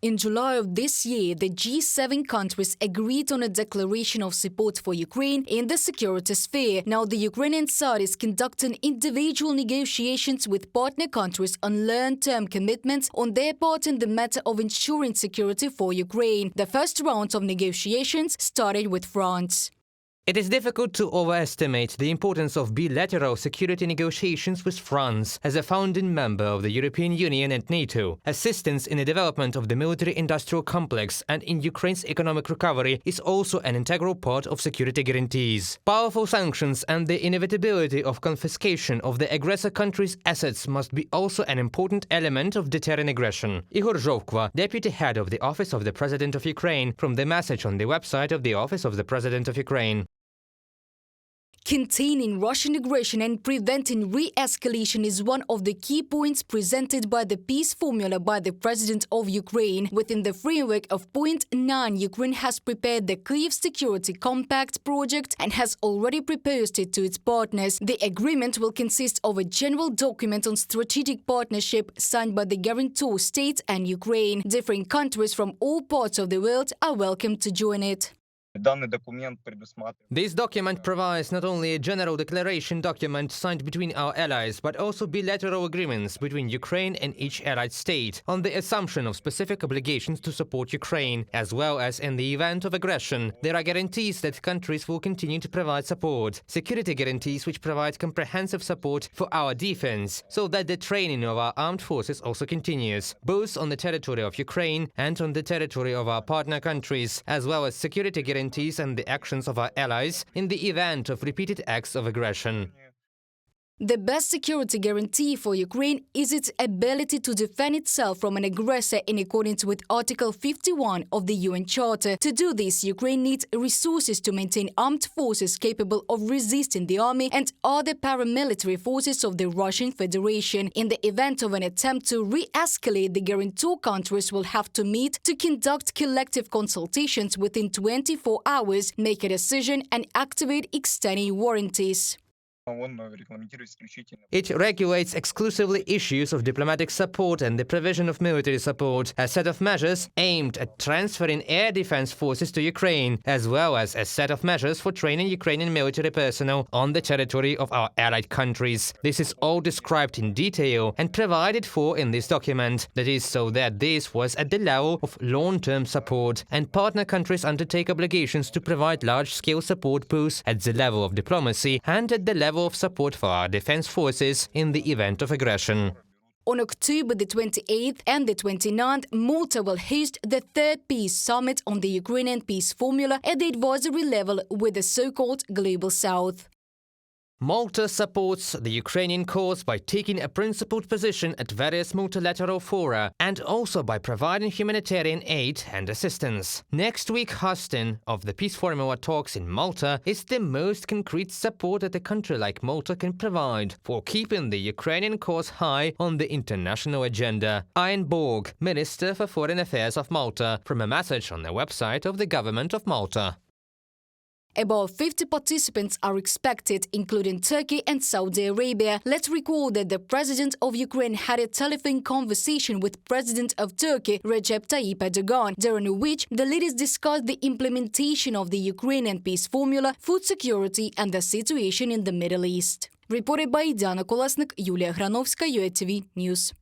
In July of this year, the G7 countries agreed on a declaration of support for Ukraine in the security sphere. Now, the Ukrainian side is conducting individual negotiations with partner countries on long-term commitments on their part in the matter of ensuring security for Ukraine. The first round of negotiations started with France. It is difficult to overestimate the importance of bilateral security negotiations with France as a founding member of the European Union and NATO. Assistance in the development of the military-industrial complex and in Ukraine's economic recovery is also an integral part of security guarantees. Powerful sanctions and the inevitability of confiscation of the aggressor country's assets must be also an important element of deterring aggression. Igor Zhovkva, deputy head of the Office of the President of Ukraine, from the message on the website of the Office of the President of Ukraine. Containing Russian aggression and preventing re-escalation is one of the key points presented by the peace formula by the President of Ukraine. Within the framework of Point 9, Ukraine has prepared the Kyiv Security Compact project and has already proposed it to its partners. The agreement will consist of a general document on strategic partnership signed by the guarantor states and Ukraine. Different countries from all parts of the world are welcome to join it. This document provides not only a general declaration document signed between our allies, but also bilateral agreements between Ukraine and each allied state on the assumption of specific obligations to support Ukraine, as well as in the event of aggression. There are guarantees that countries will continue to provide support, security guarantees which provide comprehensive support for our defense, so that the training of our armed forces also continues, both on the territory of Ukraine and on the territory of our partner countries, as well as security guarantees and the actions of our allies in the event of repeated acts of aggression. The best security guarantee for Ukraine is its ability to defend itself from an aggressor in accordance with Article 51 of the UN Charter. To do this, Ukraine needs resources to maintain armed forces capable of resisting the army and other paramilitary forces of the Russian Federation. In the event of an attempt to re-escalate, the guarantor countries will have to meet to conduct collective consultations within 24 hours, make a decision and activate extended warranties. It regulates exclusively issues of diplomatic support and the provision of military support, a set of measures aimed at transferring air defense forces to Ukraine, as well as a set of measures for training Ukrainian military personnel on the territory of our allied countries. This is all described in detail and provided for in this document. That is so that this was at the level of long-term support, and partner countries undertake obligations to provide large-scale support both at the level of diplomacy and at the level of support for our defense forces in the event of aggression. On October the 28th and the 29th, Malta will host the third peace summit on the Ukrainian peace formula at the advisory level with the so-called Global South. Malta supports the Ukrainian cause by taking a principled position at various multilateral fora and also by providing humanitarian aid and assistance. Next week, hosting of the Peace Formula talks in Malta is the most concrete support that a country like Malta can provide for keeping the Ukrainian cause high on the international agenda. Ian Borg, Minister for Foreign Affairs of Malta, from a message on the website of the Government of Malta. About 50 participants are expected, including Turkey and Saudi Arabia. Let's recall that the President of Ukraine had a telephone conversation with President of Turkey, Recep Tayyip Erdogan, during which the leaders discussed the implementation of the Ukrainian peace formula, food security and the situation in the Middle East. Reported by Diana Kolesnik, Yulia Granovska, UATV News.